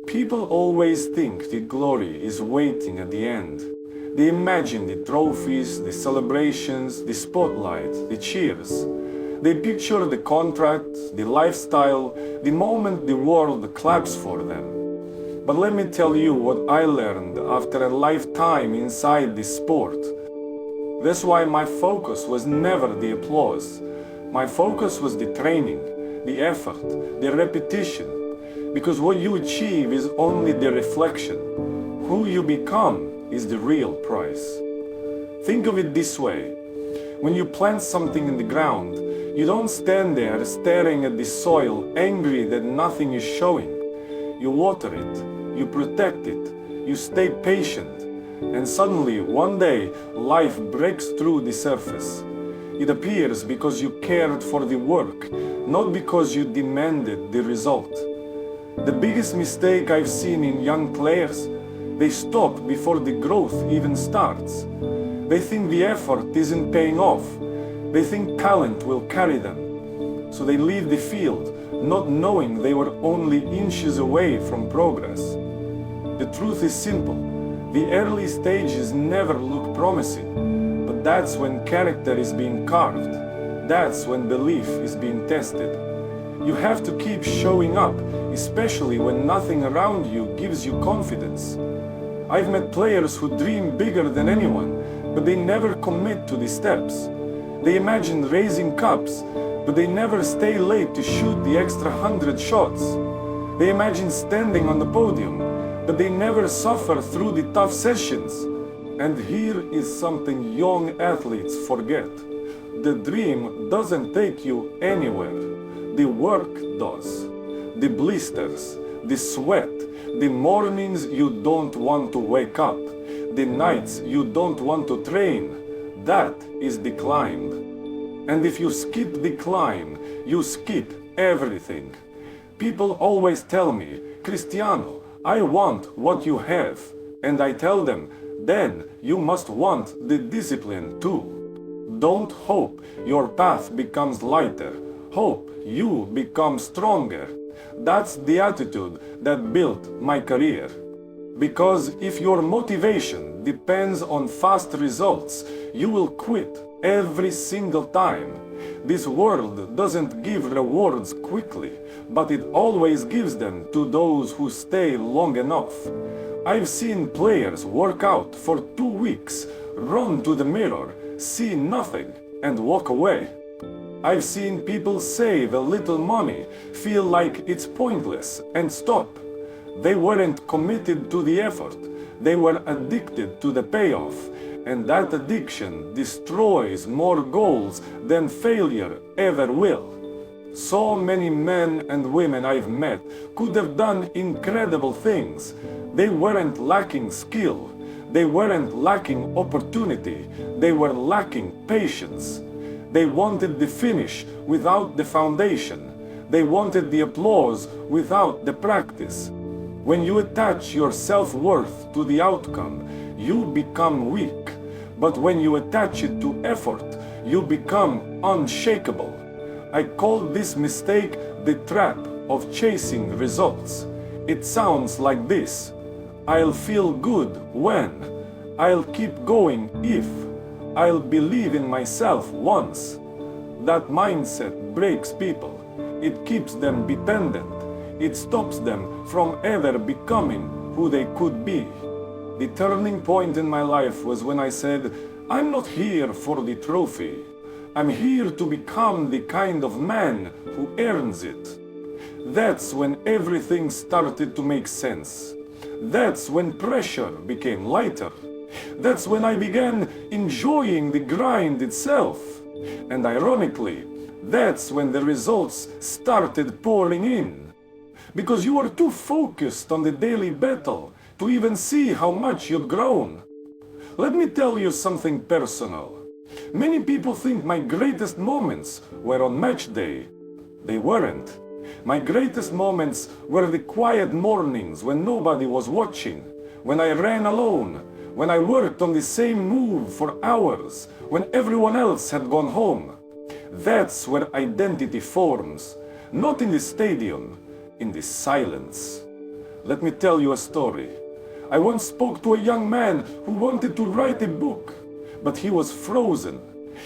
People always think the glory is waiting at the end. They imagine the trophies, the celebrations, the spotlight, the cheers. They picture the contract, the lifestyle, the moment the world claps for them. But let me tell you what I learned after a lifetime inside this sport. That's why my focus was never the applause. My focus was the training, the effort, the repetition. Because what you achieve is only the reflection. Who you become is the real prize. Think of it this way. When you plant something in the ground, you don't stand there staring at the soil, angry that nothing is showing. You water it, you protect it, you stay patient, and suddenly, one day, life breaks through the surface. It appears because you cared for the work, not because you demanded the result. The biggest mistake I've seen in young players, they stop before the growth even starts. They think the effort isn't paying off. They think talent will carry them. So they leave the field, not knowing they were only inches away from progress. The truth is simple. The early stages never look promising, but that's when character is being carved. That's when belief is being tested. You have to keep showing up, especially when nothing around you gives you confidence. I've met players who dream bigger than anyone, but they never commit to the steps. They imagine raising cups, but they never stay late to shoot the extra 100 shots. They imagine standing on the podium, but they never suffer through the tough sessions. And here is something young athletes forget. The dream doesn't take you anywhere. The work does. The blisters, the sweat, the mornings you don't want to wake up, the nights you don't want to train, that is the climb. And if you skip the climb, you skip everything. People always tell me, Cristiano, I want what you have. And I tell them, then you must want the discipline too. Don't hope your path becomes lighter. Hope you become stronger. That's the attitude that built my career. Because if your motivation depends on fast results, you will quit every single time. This world doesn't give rewards quickly, but it always gives them to those who stay long enough. I've seen players work out for 2 weeks, run to the mirror, see nothing, and walk away. I've seen people save a little money, feel like it's pointless, and stop. They weren't committed to the effort. They were addicted to the payoff. And that addiction destroys more goals than failure ever will. So many men and women I've met could have done incredible things. They weren't lacking skill. They weren't lacking opportunity. They were lacking patience. They wanted the finish without the foundation. They wanted the applause without the practice. When you attach your self-worth to the outcome, you become weak. But when you attach it to effort, you become unshakable. I call this mistake the trap of chasing results. It sounds like this. I'll feel good when. I'll keep going if. I'll believe in myself once. That mindset breaks people. It keeps them dependent. It stops them from ever becoming who they could be. The turning point in my life was when I said, I'm not here for the trophy. I'm here to become the kind of man who earns it. That's when everything started to make sense. That's when pressure became lighter. That's when I began enjoying the grind itself. And ironically, that's when the results started pouring in. Because you were too focused on the daily battle to even see how much you'd grown. Let me tell you something personal. Many people think my greatest moments were on match day. They weren't. My greatest moments were the quiet mornings when nobody was watching, when I ran alone, when I worked on the same move for hours, when everyone else had gone home. That's where identity forms, not in the stadium, in the silence. Let me tell you a story. I once spoke to a young man who wanted to write a book, but he was frozen.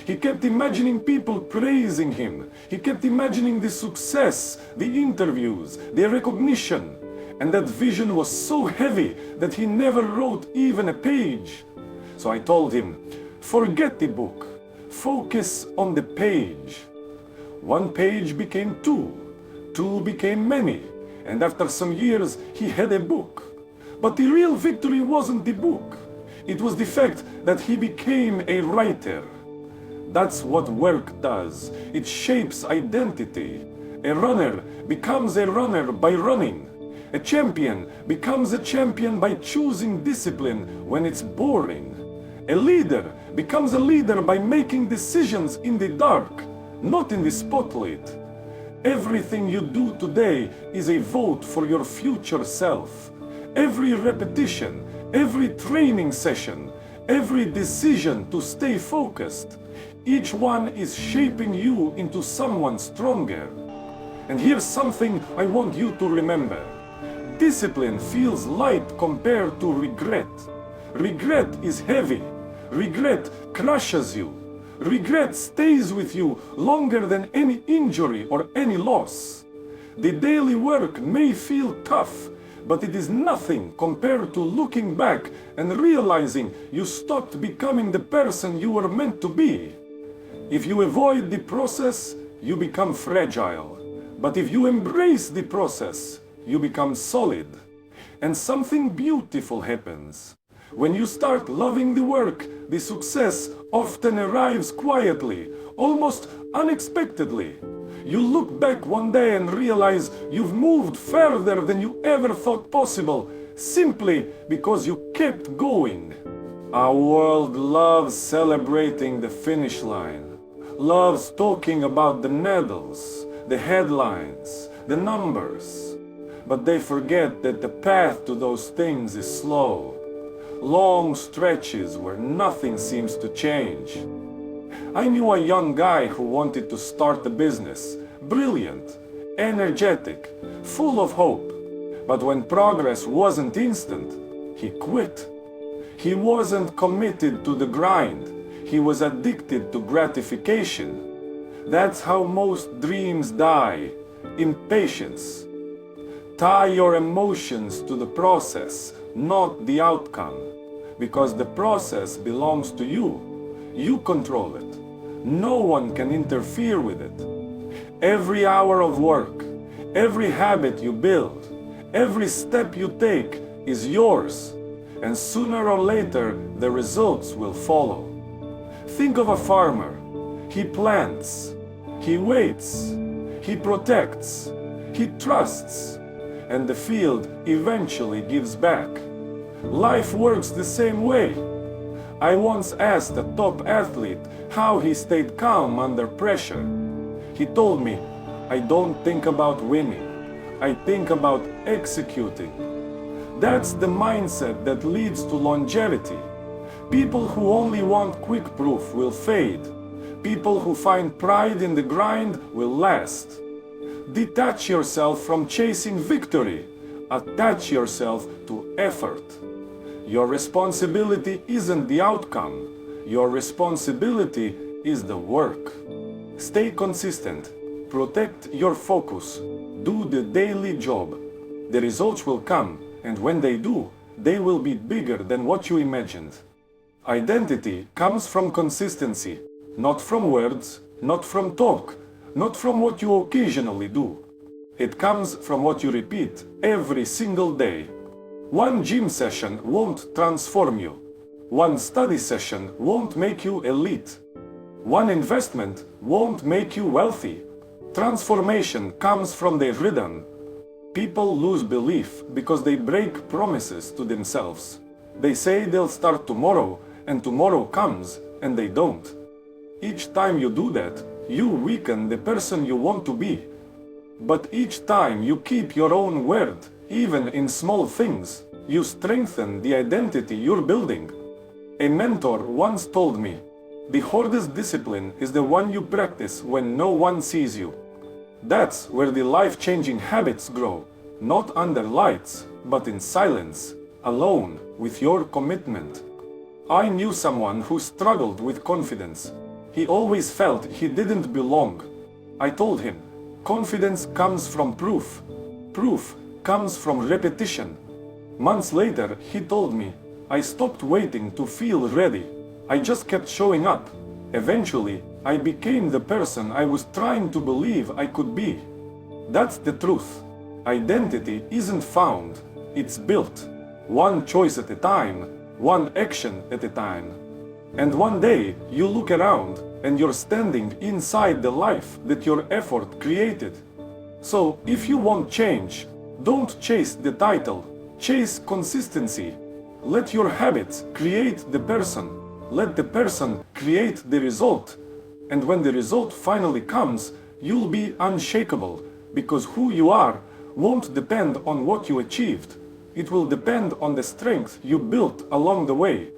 He kept imagining people praising him. He kept imagining the success, the interviews, the recognition. And that vision was so heavy that he never wrote even a page. So I told him, forget the book. Focus on the page. One page became two. Two became many. And after some years, he had a book. But the real victory wasn't the book. It was the fact that he became a writer. That's what work does. It shapes identity. A runner becomes a runner by running. A champion becomes a champion by choosing discipline when it's boring. A leader becomes a leader by making decisions in the dark, not in the spotlight. Everything you do today is a vote for your future self. Every repetition, every training session, every decision to stay focused, each one is shaping you into someone stronger. And here's something I want you to remember. Discipline feels light compared to regret. Regret is heavy. Regret crushes you. Regret stays with you longer than any injury or any loss. The daily work may feel tough, but it is nothing compared to looking back and realizing you stopped becoming the person you were meant to be. If you avoid the process, you become fragile. But if you embrace the process, you become solid. And something beautiful happens. When you start loving the work, the success often arrives quietly, almost unexpectedly. You look back one day and realize you've moved further than you ever thought possible, simply because you kept going. Our world loves celebrating the finish line, loves talking about the medals, the headlines, the numbers. But they forget that the path to those things is slow. Long stretches where nothing seems to change. I knew a young guy who wanted to start a business, brilliant, energetic, full of hope. But when progress wasn't instant, he quit. He wasn't committed to the grind. He was addicted to gratification. That's how most dreams die. Impatience. Tie your emotions to the process, not the outcome. Because the process belongs to you. You control it. No one can interfere with it. Every hour of work, every habit you build, every step you take is yours. And sooner or later, the results will follow. Think of a farmer. He plants, he waits, he protects, he trusts, and the field eventually gives back. Life works the same way. I once asked a top athlete how he stayed calm under pressure. He told me, I don't think about winning. I think about executing. That's the mindset that leads to longevity. People who only want quick proof will fade. People who find pride in the grind will last. Detach yourself from chasing victory. Attach yourself to effort. Your responsibility isn't the outcome. Your responsibility is the work. Stay consistent. Protect your focus. Do the daily job. The results will come, and when they do, they will be bigger than what you imagined. Identity comes from consistency, not from words, not from talk, not from what you occasionally do. It comes from what you repeat every single day. One gym session won't transform you. One study session won't make you elite. One investment won't make you wealthy. Transformation comes from the rhythm. People lose belief because they break promises to themselves. They say they'll start tomorrow, and tomorrow comes, and they don't. Each time you do that, you weaken the person you want to be. But each time you keep your own word, even in small things, you strengthen the identity you're building. A mentor once told me, the hardest discipline is the one you practice when no one sees you. That's where the life-changing habits grow. Not under lights, but in silence, alone, with your commitment. I knew someone who struggled with confidence. He always felt he didn't belong. I told him, confidence comes from proof. Proof comes from repetition. Months later, he told me, I stopped waiting to feel ready. I just kept showing up. Eventually, I became the person I was trying to believe I could be. That's the truth. Identity isn't found, it's built. One choice at a time, one action at a time. And one day, you look around and you're standing inside the life that your effort created. So, if you want change, don't chase the title, chase consistency. Let your habits create the person. Let the person create the result. And when the result finally comes, you'll be unshakable, because who you are won't depend on what you achieved. It will depend on the strength you built along the way.